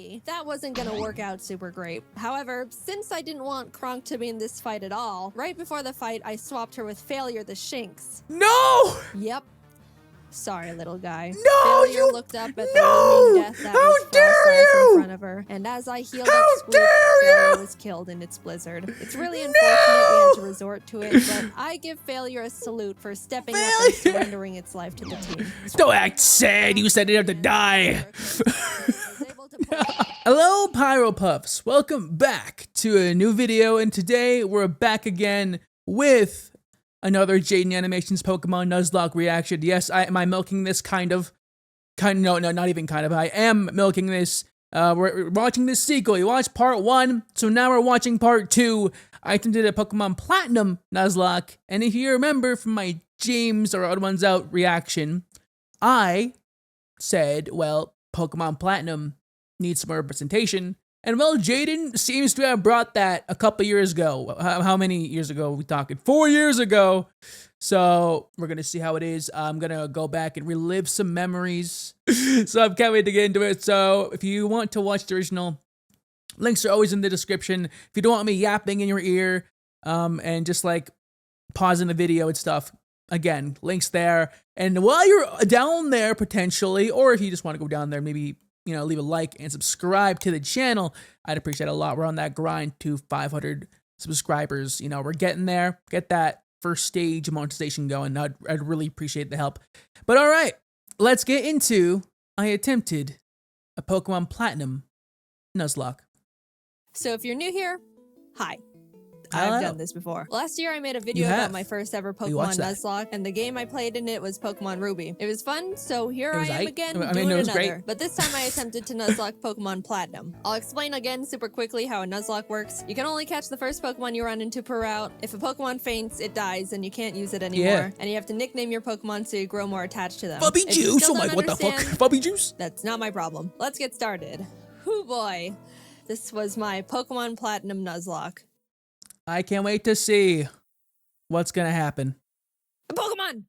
me, that wasn't gonna work out super great. However, since I didn't want Kronk to be in this fight at all, right before the fight, I swapped her with Failure the Shinx. No! Yep. Sorry, little guy. No, Failure you... looked up at the No! looming death that How was dare Frostlass in you! front of her, and as I healed How up Squeak, dare Failure you! was killed in its blizzard. It's really unfortunate we had to resort to it, but I give Failure a salute for stepping up and surrendering its life to the team. Don't act sad, you said it had to die. Hello, PyroPuffs. Welcome back to a new video, and today we're back again with another JaidenAnimations Pokémon Nuzlocke reaction. Yes, am I milking this no, not even kind of. I am milking this. We're watching this sequel. You watched part 1, so now we're watching part 2. I attempted a Pokémon Platinum Nuzlocke, and if you remember from my James or Odd Ones Out reaction, I said, well, Pokémon Platinum needs some more representation. And well, Jaiden seems to have brought that a couple years ago. How many years ago are we talking? 4 years ago. So we're going to see how it is. I'm going to go back and relive some memories. So I can't wait to get into it. So if you want to watch the original, links are always in the description. If you don't want me yapping in your ear and just like pausing the video and stuff, again, links there. And while you're down there potentially, or if you just want to go down there, maybe, you know, leave a like and subscribe to the channel. I'd appreciate it a lot. We're on that grind to 500 subscribers. You know, we're getting there. Get that first stage of monetization going. I'd really appreciate the help. But all right, let's get into I attempted a Pokemon Platinum Nuzlocke. So if you're new here, hi. Hello. I've done this before. Last year, I made a video about my first ever Pokemon Nuzlocke, and the game I played in it was Pokemon Ruby. It was fun, so here I am again doing another. Great. But this time I attempted to Nuzlocke Pokemon Platinum. I'll explain again super quickly how a Nuzlocke works. You can only catch the first Pokemon you run into per route. If a Pokemon faints, it dies, and you can't use it anymore. Yeah. And you have to nickname your Pokemon so you grow more attached to them. Fubby Juice! Oh my, what the fuck? Fubby Juice? That's not my problem. Let's get started. Hoo boy. This was my Pokemon Platinum Nuzlocke. I can't wait to see what's gonna happen. A Pokemon!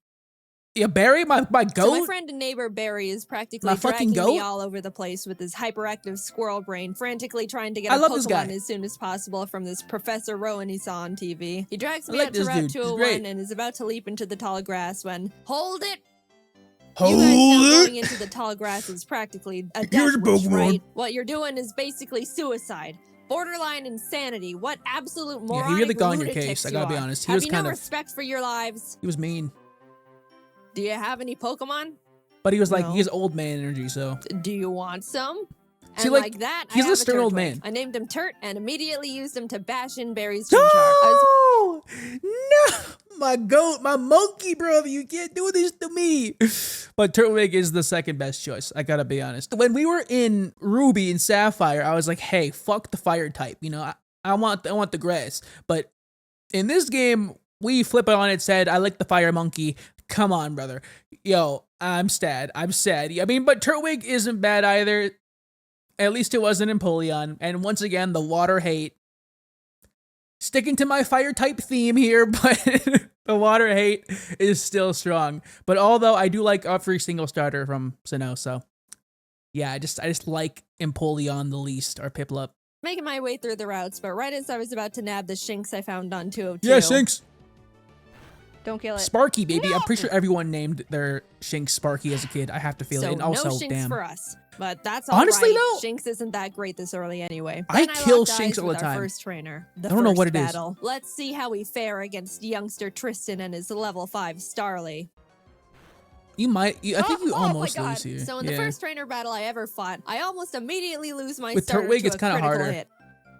Yeah, Barry, my goat? So my friend and neighbor Barry is practically dragging me all over the place with his hyperactive squirrel brain, frantically trying to get a Pokemon as soon as possible from this Professor Rowan he saw on TV. He drags me out to Route 201 and is about to leap into the tall grass when, hold it! You guys know going into the tall grass is practically a death wish, right? What you're doing is basically suicide. Borderline insanity. What absolute moronic he really got on your lunatics case, I gotta be honest. He Have was you kind no of respect for your lives? He was mean. Do you have any Pokemon? But he was like, he has old man energy, so. Do you want some? See, and like that, he's a stern old man. I named him Turt and immediately used him to bash in Barry's Chimchar. No! No! My goat, my monkey brother, you can't do this to me. But Turtwig is the second best choice, I gotta be honest. When we were in Ruby and Sapphire, I was like, hey, fuck the fire type, you know, I want the grass. But in this game, we flip it on its head. I like the fire monkey. Come on, brother. Yo, I'm sad. I mean, but Turtwig isn't bad either. At least it wasn't Empoleon. And once again, the water hate. Sticking to my fire type theme here, but the water hate is still strong. But although I do like every single starter from Sinnoh, so yeah, I just like Empoleon the least, or Piplup. Making my way through the routes, but right as I was about to nab the Shinx I found on 202. Yeah, Shinx. Don't kill it. Sparky, baby. No! I'm pretty sure everyone named their Shinx Sparky as a kid. I have to feel it. And also, no Shinx damn. for us. But that's all honestly, right. though, Shinx isn't that great this early anyway. I kill Shinx all the time. First trainer, I don't know what it is. Let's see how we fare against youngster Tristan and his level 5 Starly. You might. I think you almost lose here. So in the first trainer battle I ever fought, I almost immediately lose my With starter Turtwig, to it's a kind of critical harder. hit.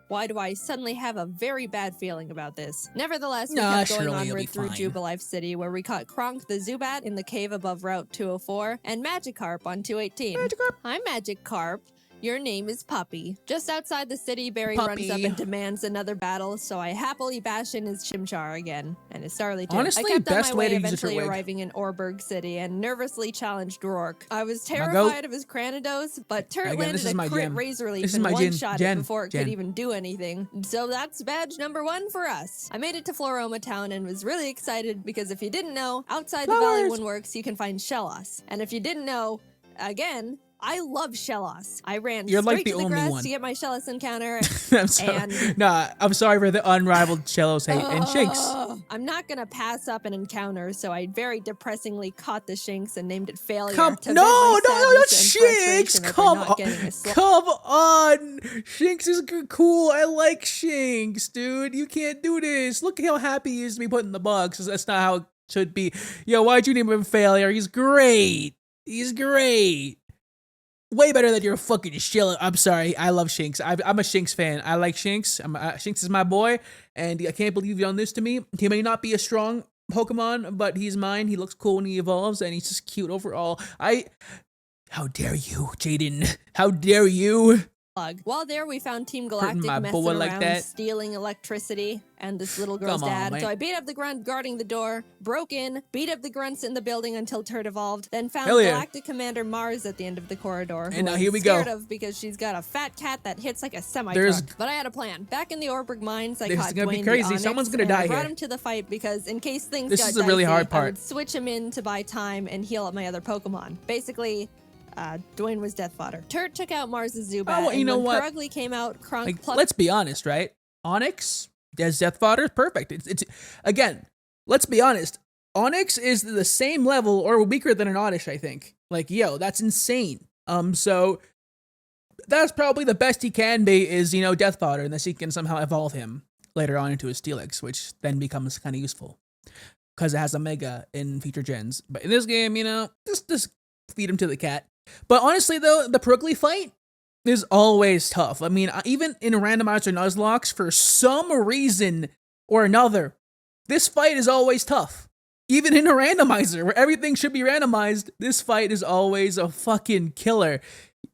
Why do I suddenly have a very bad feeling about this? Nevertheless, we Nah, kept going onward through fine. Jubilife City, where we caught Kronk the Zubat in the cave above Route 204, and Magikarp on 218. Magikarp. Hi, Magikarp. Your name is Puppy. Just outside the city, Barry runs up and demands another battle, so I happily bash in his Chimchar again, and his Starly too. Honestly, I kept best on my way to use eventually a Turtwig. arriving in Orberg City and nervously challenged Rourke. I was terrified of his Cranidos, but Turt landed a crit Razor Leaf and one-shot it before it could even do anything. So that's badge number 1 for us. I made it to Floroma Town and was really excited because if you didn't know, outside the Valley Works you can find Shellos. And if you didn't know, again, I love Shellos. I ran You're straight like the to the only grass one to get my Shellos encounter. I'm sorry. Nah, I'm sorry for the unrivaled Shellos hate. And Shinx. I'm not gonna pass up an encounter, so I very depressingly caught the Shinx and named it Failure. No, Shinx! Come on! Shinx is cool. I like Shinx, dude. You can't do this. Look how happy he is to be put in the box. That's not how it should be. Yo, why'd you name him Failure? He's great. He's great. Way better than your fucking Shell. I'm sorry. I love Shinx. I'm a Shinx fan. I like Shinx. Shinx is my boy, and I can't believe you've done this to me. He may not be a strong Pokemon, but he's mine. He looks cool when he evolves, and he's just cute overall. How dare you, Jaiden? How dare you? While there, we found Team Galactic messing around, stealing electricity, and this little girl's dad. So I beat up the grunt guarding the door, broke in, beat up the grunts in the building until Turd evolved, then found Galactic Commander Mars at the end of the corridor. And now here we go. Scared of because she's got a fat cat that hits like a semi-truck. But I had a plan. Back in the Orberg mines, I caught Dwayne the Onyx. Someone's gonna die here. I brought him to the fight because in case things got dicey, really hard part. I would switch him in to buy time and heal up my other Pokemon. Basically, Dwayne was death fodder. Turt took out Mars's Zubat, well, you know what? Perugly came out, Krunk let's be honest, right? Onyx as death fodder is perfect. It's again, let's be honest. Onyx is the same level or weaker than an Oddish, I think. Like, yo, that's insane. So that's probably the best he can be is, death fodder, unless he can somehow evolve him later on into a Steelix, which then becomes kind of useful because it has a Mega in future gens. But in this game, just feed him to the cat. But honestly, though, the Perugly fight is always tough. I mean, even in randomizer Nuzlocke, for some reason or another, this fight is always tough. Even in a randomizer, where everything should be randomized, this fight is always a fucking killer.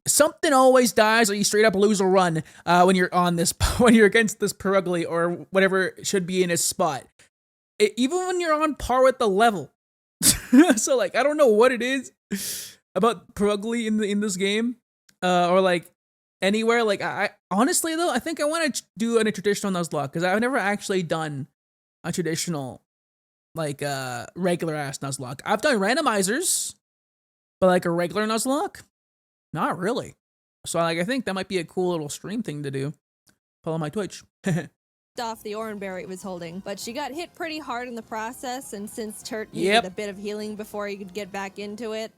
Something always dies, or you straight up lose a run when you're against this Perugly or whatever should be in his spot. Even when you're on par with the level. So, I don't know what it is about Perugly in this game, or anywhere. I honestly though, I think I want to do a traditional Nuzlocke because I've never actually done a traditional regular ass Nuzlocke. I've done randomizers, but a regular Nuzlocke, not really. So I think that might be a cool little stream thing to do. Follow my Twitch. Off the Oranberry it was holding, but she got hit pretty hard in the process, and since Turt needed a bit of healing before he could get back into it,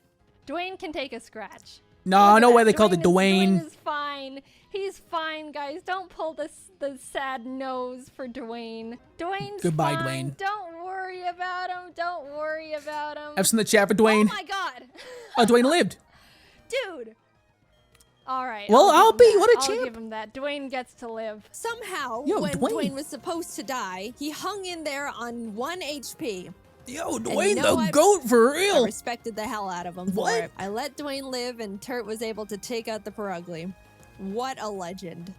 Dwayne can take a scratch. No way they called it Dwayne. Dwayne is fine. He's fine, guys. Don't pull the sad nose for Dwayne. Dwayne's Goodbye, fine. Dwayne. Don't worry about him. Don't worry about him. I've seen the chat for Dwayne. Oh my god. Oh, Dwayne lived. Dude. All right. Well, what a champ. I'll give him that. Dwayne gets to live. Somehow, when Dwayne was supposed to die, he hung in there on 1 HP. Yo, Dwayne the GOAT for real. I respected the hell out of him for it. I let Dwayne live, and Turt was able to take out the Perugly. What a legend.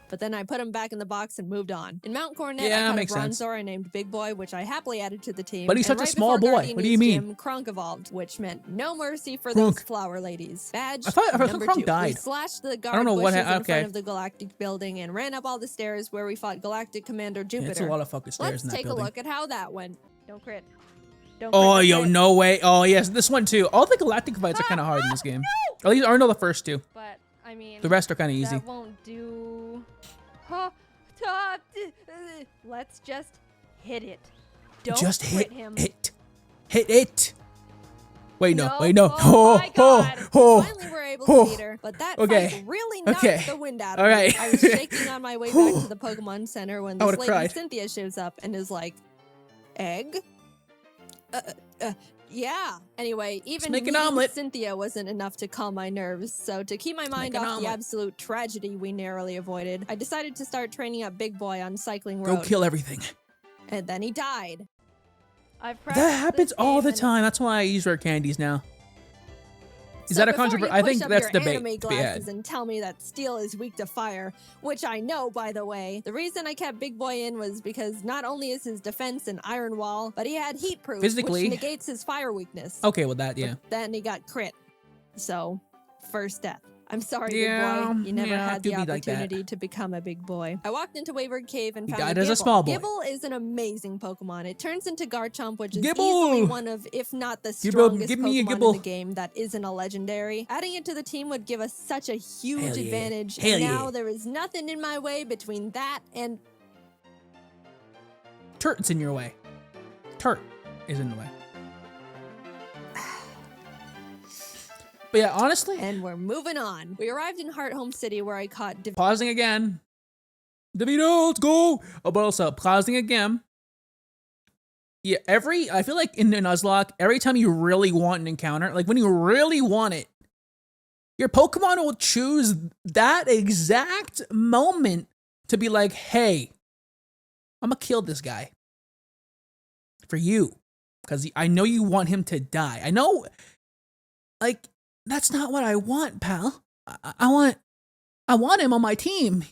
But then I put him back in the box and moved on. In Mount Coronet, I caught a Bronzor I named Big Boy, which I happily added to the team. But he's such a small boy. What do you mean? Kronk evolved, which meant no mercy for those flower ladies. Badge I thought number Kronk 2. died. We slashed the guard bushes in front of the Galactic building and ran up all the stairs where we fought Galactic Commander Jupiter. It's a lot of fucking stairs in that building. Let's take a look at how that went. Don't crit. Oh, yo, no way. Oh, yes, this one too. All the Galactic fights are kind of hard in this game. No! At least, or no, the first two. But, I mean... The rest are kind of easy. That won't do... Let's just hit it. Don't just hit him. Hit it. Wait, no. Oh, my God. Finally we're able to beat her, but that fight really knocked the wind out of me. I was shaking on my way back to the Pokemon Center when this lady Cynthia shows up and is like, egg? Yeah. Anyway, even meeting Cynthia wasn't enough to calm my nerves, so to keep my mind off the absolute tragedy we narrowly avoided, I decided to start training up Big Boy on Cycling Road. Go kill everything. And then he died. That happens all the time. That's why I use rare candies now. Is that a controversy? I think that's debate to be had. And tell me that steel is weak to fire, which I know, by the way. The reason I kept Big Boy in was because not only is his defense an iron wall, but he had heat proof, which negates his fire weakness. Okay, well that, yeah. But then he got crit. So, first death. I'm sorry, big boy. You never had the opportunity to become a big boy. I walked into Wayward Cave and found as a small boy. Gibble is an amazing Pokemon. It turns into Garchomp, which is easily one of, if not the strongest Pokemon in the game that isn't a legendary. Adding it to the team would give us such a huge advantage. And now there is nothing in my way between that and... Turt's in your way. Turt is in the way. But yeah, honestly. And we're moving on. We arrived in Heartome City where I caught... Pausing again. DeVito, let's go. Oh, but also, pausing again. Yeah, I feel like in Nuzlocke, every time you really want an encounter, like when you really want it, your Pokemon will choose that exact moment to be like, hey, I'm gonna kill this guy. For you. Because I know you want him to die. I know, like... That's not what I want, pal. I want him on my team.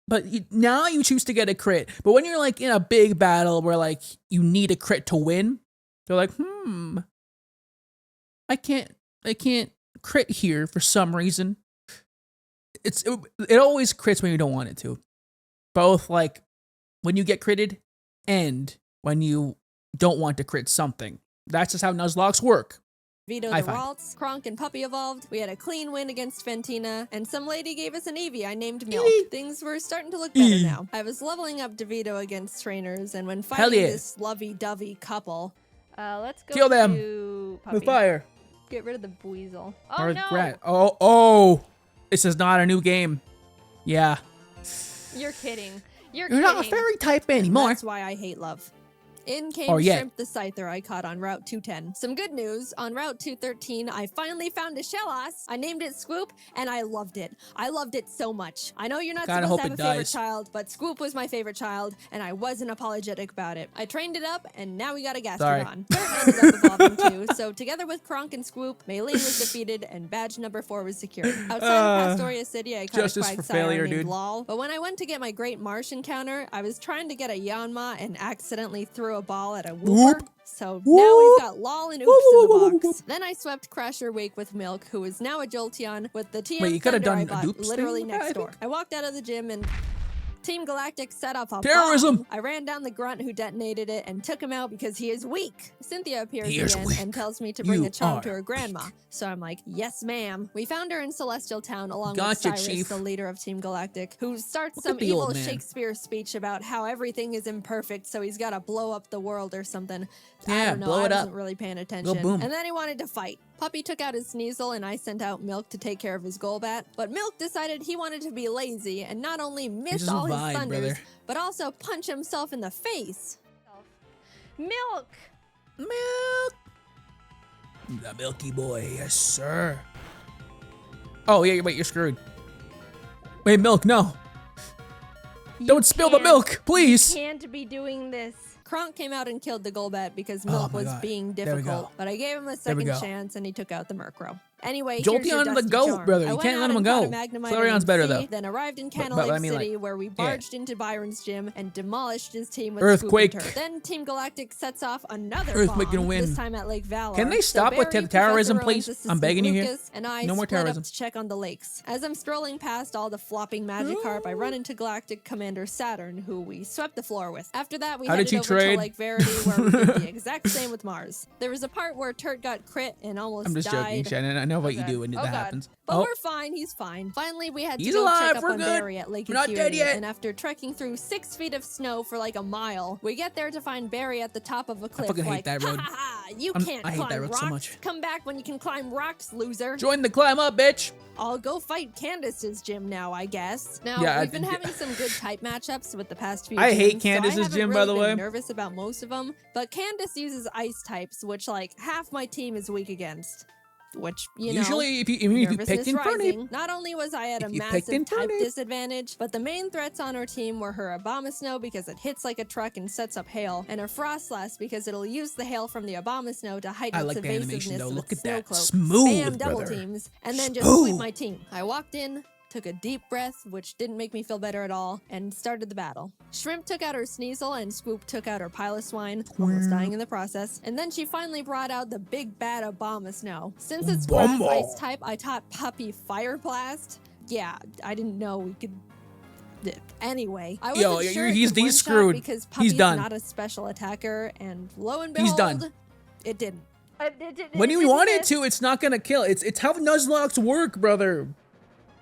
But now you choose to get a crit. But when you're like in a big battle where like you need a crit to win, they're like, I can't crit here for some reason. It always crits when you don't want it to. Both like when you get critted and when you don't want to crit something. That's just how Nuzlocks work. Vito the Ralts, Kronk and Puppy evolved, we had a clean win against Fantina, and some lady gave us an Eevee I named Milk. Things were starting to look better now. I was leveling up DeVito against trainers, and when fighting this lovey-dovey couple... let's go kill them to Puppy. with fire. Get rid of the Buizel. Oh, or no! Rat. Oh! This is not a new game. Yeah. You're kidding. You're not a fairy type anymore. That's why I hate love. In came Shrimp the Scyther I caught on Route 210. Some good news, on Route 213, I finally found a Shellos. I named it Swoop, and I loved it. I loved it so much. I know you're not supposed to have a favorite child, but Swoop was my favorite child, and I wasn't apologetic about it. I trained it up, and now we got a Gastrodon. Turt ended up evolving too, so together with Kronk and Swoop, Maylene was defeated, and badge number 4 was secured. Outside of Pastoria City, I caught a Quagsire named Lol, but when I went to get my Great Marsh encounter, I was trying to get a Yanma and accidentally threw a ball at a Wooper. So now we've got Lol and Oops in the box. Then I swept Crasher Wake with Milk, who is now a Jolteon, with the TM Thunder I bought literally next door. I walked out of the gym and Team Galactic set off a terrorism bomb. I ran down the grunt who detonated it and took him out because he is weak. Cynthia appears again and tells me to bring a chomp to her grandma. So I'm like, yes, ma'am. We found her in Celestial Town along with Cyrus, the leader of Team Galactic, who starts some evil Shakespeare speech about how everything is imperfect, so he's got to blow up the world or something. I don't know. I wasn't really paying attention. And then he wanted to fight. Puppy took out his Sneasel and I sent out Milk to take care of his Golbat. But Milk decided he wanted to be lazy and not only miss all his thunders, but also punch himself in the face. Milk! Milk! The Milky Boy, yes sir. Oh yeah, wait, you're screwed. Wait, Milk, no. Don't spill the milk, please. You can't be doing this. Kronk came out and killed the Golbat because Milk was being difficult, but I gave him a second chance and he took out the Murkrow. Anyway, Jolteon the goat, brother. You can't let him go. Flareon's better though. Then arrived in Canalake City, where we barged into Byron's gym and demolished his team with Earthquake. Then Team Galactic sets off another bomb, this time at Lake Valor. Can they stop with terrorism, please? I'm begging you here. And I no more terrorism. Up to check on the lakes. As I'm strolling past all the flopping Magikarp, I run into Galactic Commander Saturn, who we swept the floor with. After that, we headed over to Lake Verity, where we did the exact same with Mars. There was a part where Turt got crit and almost died. I'm just joking, Shannon. I know what you do when that happens. But we're fine, he's fine. Finally, we had to go check up on Barry at Lake Acuity, and after trekking through 6 feet of snow for like a mile, we get there to find Barry at the top of a cliff. I fucking hate that road. Ha ha ha! You can't climb hate that road rocks. So much. Come back when you can climb rocks, loser. Join the climb up, bitch. I'll go fight Candace's gym now, I guess. Now, we've been having some good type matchups with the past few gyms. I hate Candace's gym, by the way. I'm nervous about most of them, but Candace uses ice types, which like half my team is weak against. Which, you know, usually if you picked Infernape. Not only was I at a massive type disadvantage, but the main threats on her team were her Abomasnow because it hits like a truck and sets up hail, and her Frostlass because it'll use the hail from the Abomasnow to heighten its evasiveness with Snow Cloak. Smooth, Bam, double teams, and then just sweep my team. I walked in, took a deep breath, which didn't make me feel better at all, and started the battle. Shrimp took out her Sneasel, and Scoop took out her Piloswine, almost dying in the process. And then she finally brought out the big bad Abomasnow. Since it's grass ice type, I taught Puppy Fire Blast. Yeah, I didn't know we could... Anyway, I wasn't sure he's screwed. Because Puppy's not a special attacker, and lo and behold, he's done. It didn't. When you want it to, it's not gonna kill. It's how Nuzlocks work, brother.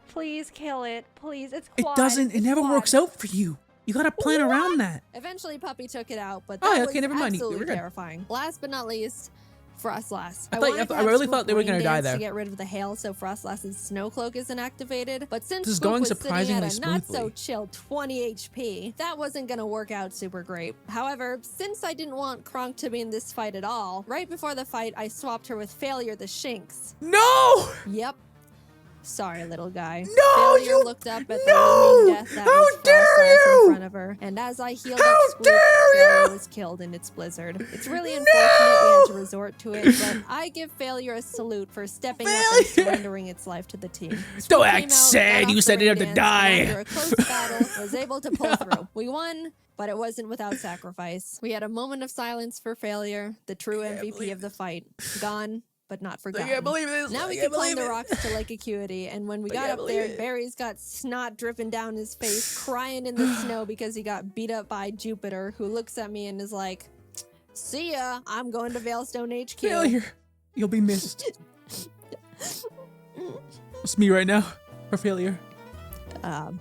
Please kill it. Please, it's quad. It doesn't. It never works out for you. You gotta plan around that. Eventually, Puppy took it out, but that was never mind. absolutely terrifying. Last but not least, Frostlass. I really thought they were gonna die there. To get rid of the hail, so Frostlass's snow cloak isn't activated. But since this is Scoop going was surprisingly sitting at a not smoothly. so chill 20 HP, that wasn't gonna work out super great. However, since I didn't want Kronk to be in this fight at all, right before the fight, I swapped her with Failure the Shinx. No! Yep. Sorry, little guy. No, Failure looked up at the looming death that was Frostlass in front of her, and as I healed up Scoop, Failure was killed in its blizzard. It's really unfortunate we had to resort to it, but I give Failure a salute for stepping up and surrendering its life to the team. Don't act sad. You said it had to die. After a close battle, was able to pull through. We won, but it wasn't without sacrifice. We had a moment of silence for Failure, the true MVP of the fight. Gone, but not forgotten. I can't believe this. Now we can climb the rocks to Lake Acuity, and when we got up there, Barry's got snot dripping down his face, crying in the snow because he got beat up by Jupiter, who looks at me and is like, "See ya, I'm going to Veilstone HQ." Failure, you'll be missed. It's me right now, for Failure. I'm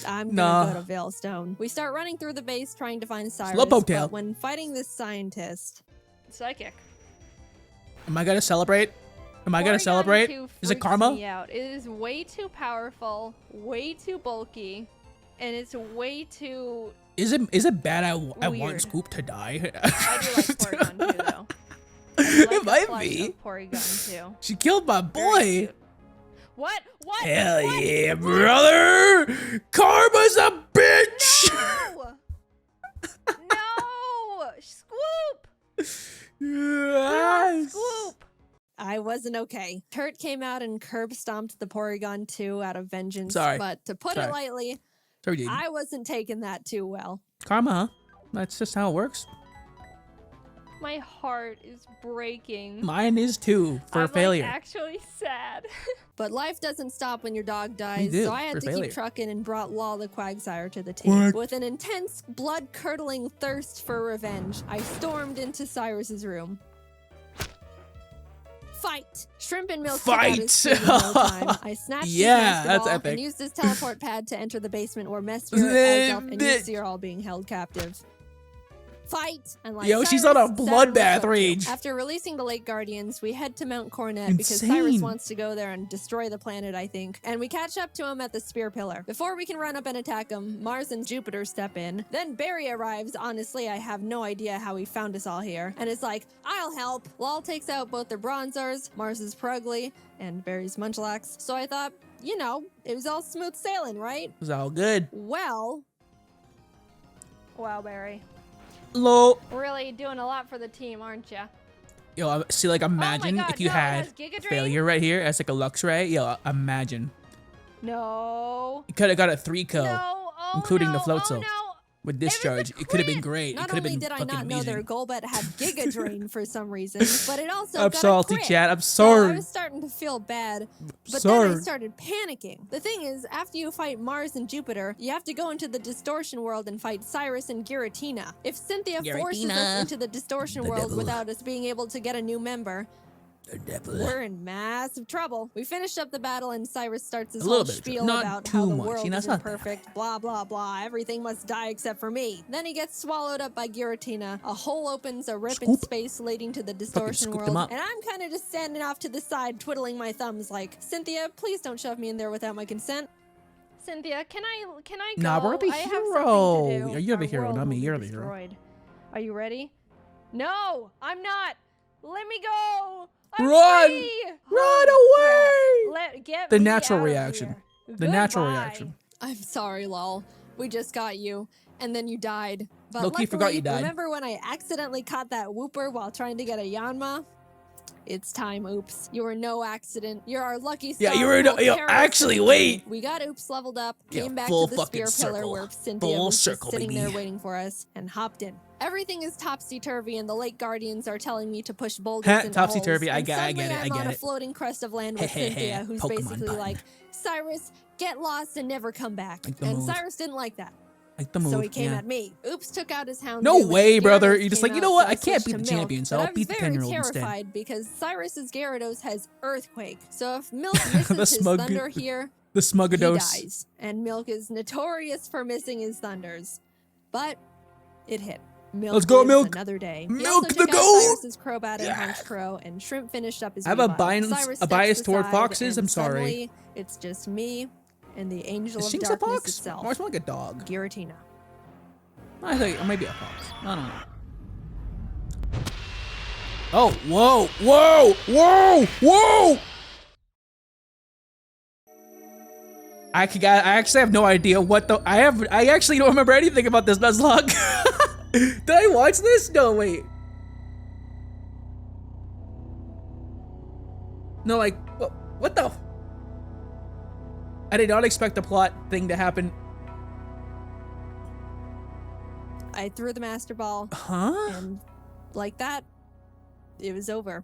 gonna go to Veilstone. We start running through the base trying to find Cyrus, but when fighting this scientist... Psychic. Am I gonna celebrate? Am I gonna celebrate? Is it karma? It is way too powerful, way too bulky, and it's way too... Is it bad I want Scoop to die? I do like Porygon too, though. It might be. Porygon too. She killed my boy. What? Hell yeah, brother! Karma's a bitch! No! No! Scoop! Yes. Scoop! I wasn't okay. Kurt came out and curb stomped the Porygon 2 out of vengeance. Sorry. But to put it lightly, I wasn't taking that too well. Karma, huh? That's just how it works. My heart is breaking. Mine is too, for Failure. I'm actually sad. But life doesn't stop when your dog dies, so I had to keep trucking and brought Law the Quagsire to the team. With an intense, blood-curdling thirst for revenge, I stormed into Cyrus's room. Fight! Shrimp and Milk took out his food in no time. I snatched his master ball and used his teleport pad to enter the basement where Mesprit, Azelf, and Yuxi are all being held captive. Fight! And like Yo, she's on a bloodbath rage. After releasing the Lake Guardians, we head to Mount Coronet because Cyrus wants to go there and destroy the planet, I think. And we catch up to him at the Spear Pillar. Before we can run up and attack him, Mars and Jupiter step in. Then Barry arrives. Honestly, I have no idea how he found us all here. And it's like, I'll help. Lal takes out both their Bronzors, Mars's Prugly, and Barry's Munchlax. So I thought, you know, it was all smooth sailing, right? It was all good. Well. Wow, Barry. Low. Really doing a lot for the team, aren't ya? Yo, see, like, imagine if you had Failure right here as like a Luxray. Yo, imagine. No. You could have got a 3-kill, including the Floatzel. Oh, no. With Discharge. It could have been great. Not only did I not know their Golbat had Giga Drain for some reason, but it also I'm got salty, a crit. chat. I'm So sorry. I was starting to feel bad, but then I started panicking. The thing is, after you fight Mars and Jupiter, you have to go into the Distortion world and fight Cyrus and Giratina. If Cynthia forces us into the Distortion world without us being able to get a new member, we're in massive trouble. We finished up the battle and Cyrus starts his whole spiel about how the world isn't perfect, blah, blah, blah. Everything must die except for me. Then he gets swallowed up by Giratina. A hole opens, a rip in space leading to the Distortion world. And I'm kind of just standing off to the side, twiddling my thumbs like, Cynthia, please don't shove me in there without my consent. Cynthia, can I go? Nah, we're the hero. You're the hero, not me. You're the hero. Are you ready? No, I'm not. Let me go. Run! Run away! Get the me natural out reaction. Of The here. natural Goodbye. reaction. I'm sorry, lol. We just got you, and then you died. But Loki forgot you died. Remember when I accidentally caught that Wooper while trying to get a Yanma? It's time, Oops. You were no accident. You're our lucky star. Yeah, you were no. Yo, actually, wait. We got Oops leveled up, came back full to the fucking spear pillar circle. where Cynthia Full was circle, just sitting baby. there waiting for us, and hopped in. Everything is topsy-turvy, and the Lake Guardians are telling me to push boulders into Topsy-turvy, holes. I get it, I'm on a floating crest of land with Cynthia, who's Pokemon basically button. like, Cyrus, get lost and never come back. Like the And move. Cyrus didn't like that. Like the move. So he came yeah. at me. Oops took out his hound. No way, brother. You're just like, you know what? I can't beat the champion, so I'll beat the 10-year-old instead. instead. I was very terrified because Cyrus's Gyarados has Earthquake. So if Milk misses his smug- thunder here, The he Smugados. dies. And Milk is notorious for missing his thunders. But it hit. Milk Let's go, lives Milk. Another day. Milk He also the took out goat. Cyrus's Crobat and Hunch Crow, and Shrimp finished up his I have a revive. bias- Cyrus a bias steps toward aside, foxes, and I'm sorry. suddenly, it's just me and the Angel Is of Shinx a Darkness fox? itself, Or it's more like a dog. Giratina. I think it might be a fox. I don't know. Oh, whoa, whoa, whoa, whoa! I actually have no idea what the I actually don't remember anything about this Nuzlocke. Did I watch this? No, wait. No, like what the? I did not expect the plot thing to happen. I threw the Master Ball, Huh? and like that, it was over.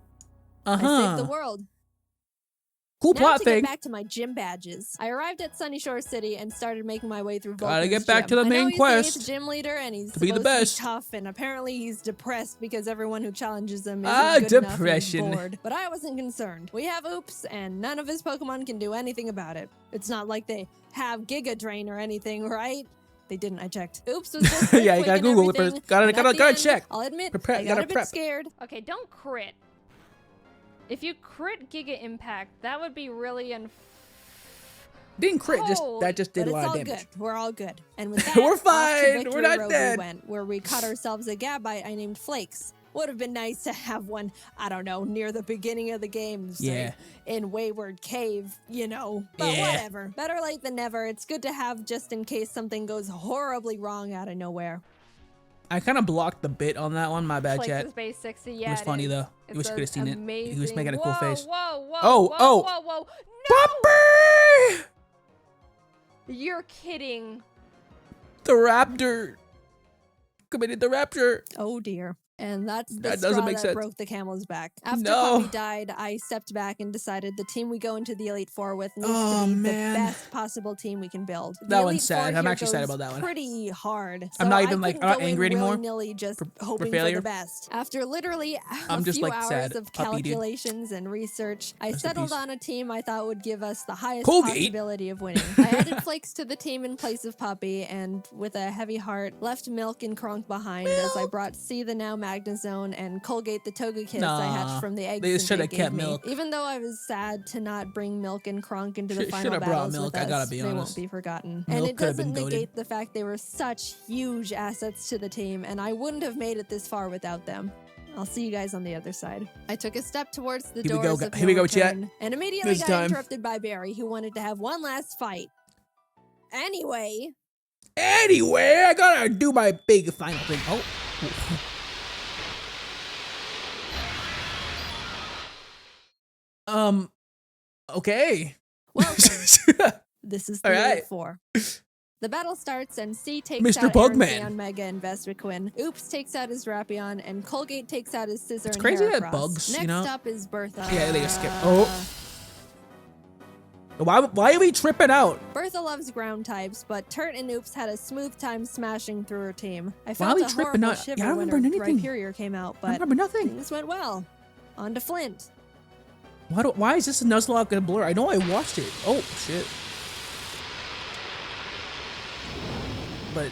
Uh-huh. I saved the world. Cool Now plot to thing. get back to my gym badges. I arrived at Sunny Shore City and started making my way through Gotta Vulcan's get back gym. to the I know main he's quest. the 8th gym leader and he's To be the supposed best. to be tough, and apparently he's depressed because everyone who challenges him isn't good depression. enough and bored. But I wasn't concerned. We have Oops, and none of his Pokemon can do anything about it. It's not like they have Giga Drain or anything, right? They didn't. I checked. Oops was just Yeah, you gotta Google it everything, first. Gotta and at the end, check. I'll admit, Prepare- I got gotta a bit prep. scared. Okay, don't crit. If you crit Giga Impact, that would be really Didn't crit, Oh, that just did But a lot it's of all damage. good. We're all good. And with that, We're off to fine. Victory We're not Road dead. we went, where we caught ourselves a Gabite I named Flakes. Would have been nice to have one, I don't know, near the beginning of the game, say, Yeah. in Wayward Cave, you know. But Yeah. whatever. Better late than never. It's good to have just in case something goes horribly wrong out of nowhere. I kind of blocked the bit on that one. My bad, Flakes chat. is base 60. Yeah, It was funny is. though. It's You wish you could have seen amazing. it. He was making a cool Whoa, face. Whoa, whoa, Oh, whoa, oh. whoa, whoa. Puppy! You're kidding. The raptor committed the rapture. Oh dear. And that's the That straw doesn't make that sense. broke the camel's back. After No. Poppy died, I stepped back and decided the team we go into the Elite Four with needs Oh, to be man. the best possible team we can build. The That Elite one's sad. Four I'm here actually sad goes about that one. Pretty hard. I'm So not I even, like, couldn't I'm not go in angry anymore willy-nilly just hoping for failure. the best. After literally I'm a just, few like, hours sad. of Puppy, dude. calculations and research, I Rest in settled peace. on a team I thought would give us the highest Colgate. possibility of winning. I added Flakes to the team in place of Puppy, and with a heavy heart, left Milk and Kronk behind as I brought C the now Magnezone and Colgate the Togekiss I Nah, hatched from the eggs they Cynthia shoulda gave kept me. Milk. Even though I was sad to not bring Milk and Kronk into the final Shoulda brought battles Milk, with I gotta us, be they honest. won't be forgotten. Milk And it coulda been doesn't goated. negate the fact they were such huge assets to the team, and I wouldn't have made it this far without them. I'll see you guys on the other side. I took a step towards the Here we doors go, of here we no go, chat. return, and immediately This got time. interrupted by Barry, who wanted to have one last fight. Anyway, Anyway, I gotta do my big final thing. Oh. Okay. welcome. This is the All Elite right. Four. The battle starts, and C takes Mr. out Bugman. Aaron on Mega and Vespiquen. Oops takes out his Rapion, and Colgate takes out his Scissor It's and crazy that Heracross. bugs, you Next know? up is Bertha. Yeah, they just skip. Oh. Why are we tripping out? Bertha loves ground types, but Turt and Oops had a smooth time smashing through her team. I Why are felt we a tripping horrible out? shiver Yeah, I don't when remember her anything. Rhyperior came out, I but remember nothing. things went well. On to Flint. Why is this a Nuzlocke and a blur? I know I watched it. Oh, shit. But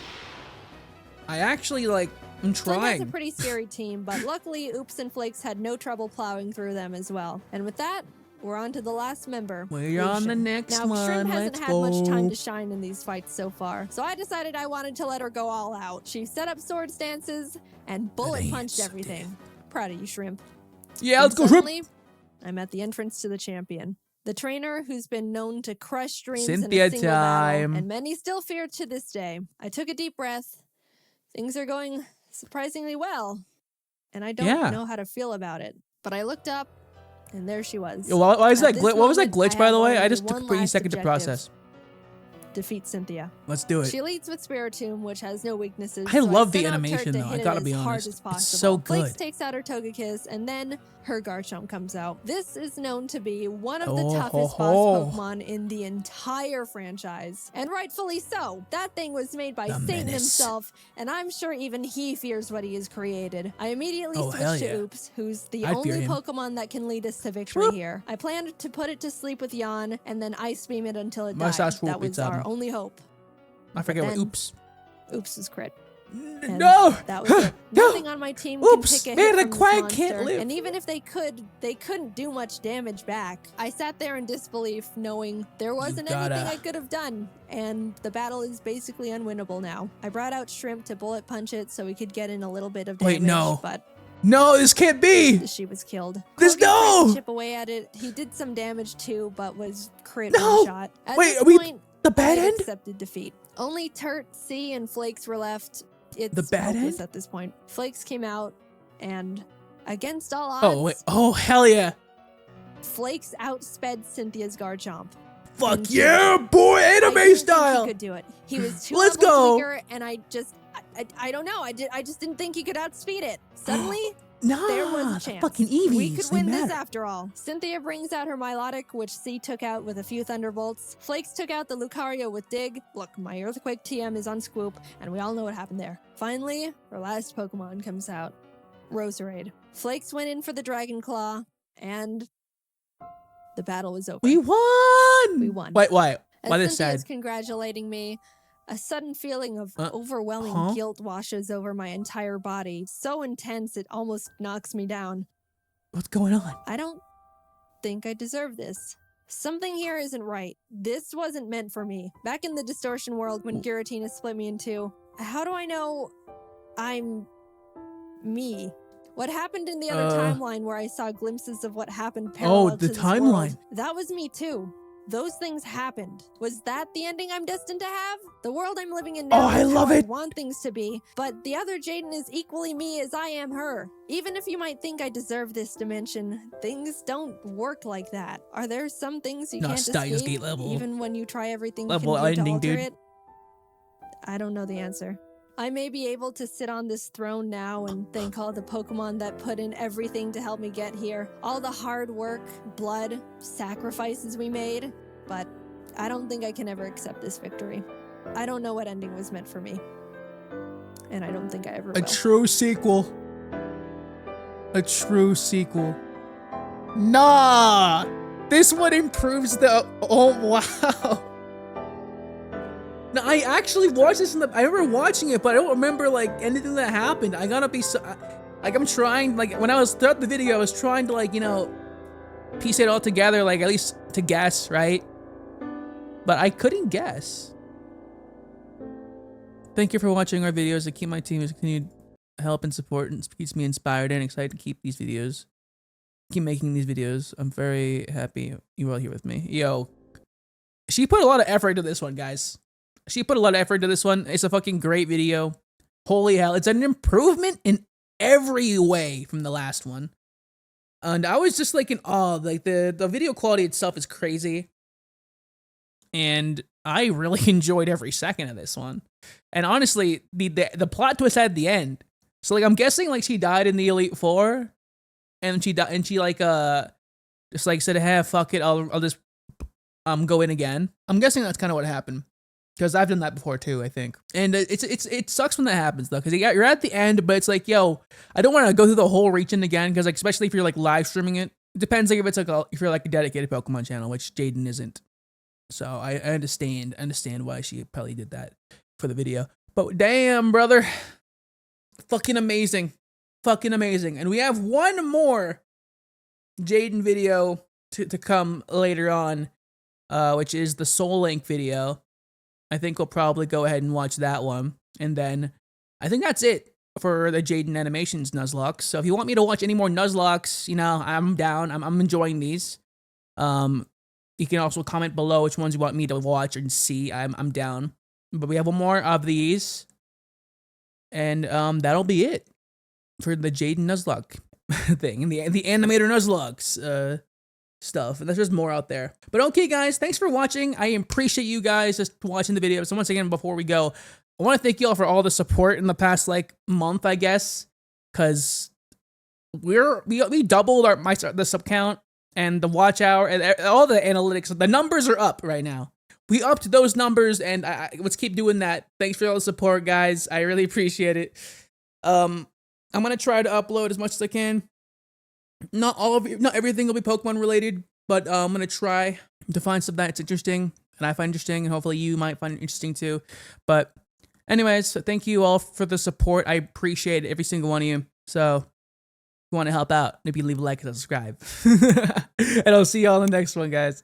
I actually, like, I'm Flint has a trying. pretty scary team, but luckily Oops and Flakes had no trouble plowing through them as well. And with that, we're on to the last member. We're on the Lucian. next now, one. Shrimp hasn't Let's had much time go. to shine in these fights so far, so I decided I wanted to let her go all out. She set up sword stances and bullet punched so everything. Proud of you, Shrimp. Yeah, let's And go, Shrimp. suddenly, I'm at the entrance to the champion. The trainer who's been known to crush dreams Cynthia in a single battle, time. and many still fear to this day. I took a deep breath. Things are going surprisingly well, and I don't Yeah. know how to feel about it. But I looked up, And there she was. Why is that what was that glitch, by the way? I just took a pretty second to process. Defeat Cynthia. Let's do it. She leads with Spiritomb, which has no weaknesses. I love the animation, though. I gotta be honest. It's so good. Flakes takes out her Togekiss, and then her Garchomp comes out. This is known to be one of the toughest boss Pokemon in the entire franchise. And rightfully so. That thing was made by Satan himself, and I'm sure even he fears what he has created. I immediately switched to Oops, who's the only Pokemon that can lead us to victory here. I planned to put it to sleep with Yawn, and then Ice Beam it until it died. That was our only hope. I forget what Oops. Oops is crit. No! That was it. Nothing on my team can pick a hit from this monster, can't live. And even if they could, they couldn't do much damage back. I sat there in disbelief, knowing there wasn't anything I could have done, and the battle is basically unwinnable now. I brought out Shrimp to bullet punch it so we could get in a little bit of damage, but no, this can't be! She was killed. This tried to chip away at it. He did some damage too, but was crit one shot. At this point, the bad end? Accepted defeat. Only Turt, C, and Flakes were left. It's the bad end at this point. Flakes came out, and against all odds, hell yeah! Flakes outsped Cynthia's Garchomp. Fuck yeah, boy! Anime style. He could do it. He was 2 levels weaker, and I don't know. I just didn't think he could outspeed it. Suddenly. There was a chance. Fucking Eevees. We could win this after all. Cynthia brings out her Milotic, which C took out with a few Thunderbolts. Flakes took out the Lucario with Dig. Look, my Earthquake TM is on Scoop, and we all know what happened there. Finally, her last Pokemon comes out. Roserade. Flakes went in for the Dragon Claw, and the battle was over. We won! We won. Wait, why? Why this Cynthia's side? Congratulating me. A sudden feeling of overwhelming guilt washes over my entire body. So intense, it almost knocks me down. What's going on? I don't think I deserve this. Something here isn't right. This wasn't meant for me. Back in the Distortion world, when Giratina split me in two, how do I know I'm me? What happened in the other timeline where I saw glimpses of what happened parallel to this world, that was me too. Those things happened. Was that the ending I'm destined to have? The world I'm living in now is how I want things to be, but the other Jaiden is equally me as I am her. Even if you might think I deserve this dimension, things don't work like that. Are there some things you can't escape, even when you try everything you can do to alter it? I don't know the answer. I may be able to sit on this throne now and thank all the Pokemon that put in everything to help me get here. All the hard work, blood, sacrifices we made. But I don't think I can ever accept this victory. I don't know what ending was meant for me. And I don't think I ever will. A true sequel. A true sequel. Nah! This one improves the... Oh, wow. Now, I actually watched this I remember watching it, but I don't remember, like, anything that happened. I gotta be so... Like, I'm trying, like, when I was throughout the video, I was trying to, like, you know, piece it all together, like, at least to guess, right? But I couldn't guess. Thank you for watching our videos. I keep my team's continued help and support, and keeps me inspired and excited to keep these videos. Keep making these videos. I'm very happy you're all here with me. Yo, she put a lot of effort into this one, guys. She put a lot of effort into this one. It's a fucking great video. Holy hell. It's an improvement in every way from the last one. And I was just like in awe. Like the video quality itself is crazy. And I really enjoyed every second of this one. And honestly, the plot twist at the end. So like I'm guessing like she died in the Elite Four. And she like just like said, hey, fuck it, I'll just go in again. I'm guessing that's kind of what happened. Because I've done that before too, I think. And it sucks when that happens though, because you're at the end, but it's like, yo, I don't want to go through the whole region again, because like especially if you're like live streaming it. It depends like if it's like if you're like a dedicated Pokemon channel, which Jaiden isn't. So I understand why she probably did that for the video. But damn, brother, fucking amazing, fucking amazing. And we have one more Jaiden video to come later on, which is the Soul Link video. I think we'll probably go ahead and watch that one. And then I think that's it for the JaidenAnimations Nuzlocke. So if you want me to watch any more Nuzlocks, you know, I'm down. I'm enjoying these. You can also comment below which ones you want me to watch and see. I'm down. But we have one more of these. And that'll be it for the Jaiden Nuzlocke. thing, and the animator Nuzlocke stuff, and there's just more out there. But okay, guys, thanks for watching. I appreciate you guys just watching the video. So once again, before we go, I want to thank you all for all the support in the past like month, I guess, because we doubled the sub count and the watch hour and all the analytics. The numbers are up right now. We upped those numbers, and let's keep doing that. Thanks for all the support, guys. I really appreciate it. I'm gonna try to upload as much as I can. Not everything will be Pokemon related, but I'm gonna try to find stuff that's interesting and I find interesting, and hopefully you might find it interesting too. But anyways, thank you all for the support. I appreciate every single one of you. So if you want to help out, maybe leave a like and subscribe. And I'll see you all in the next one, guys.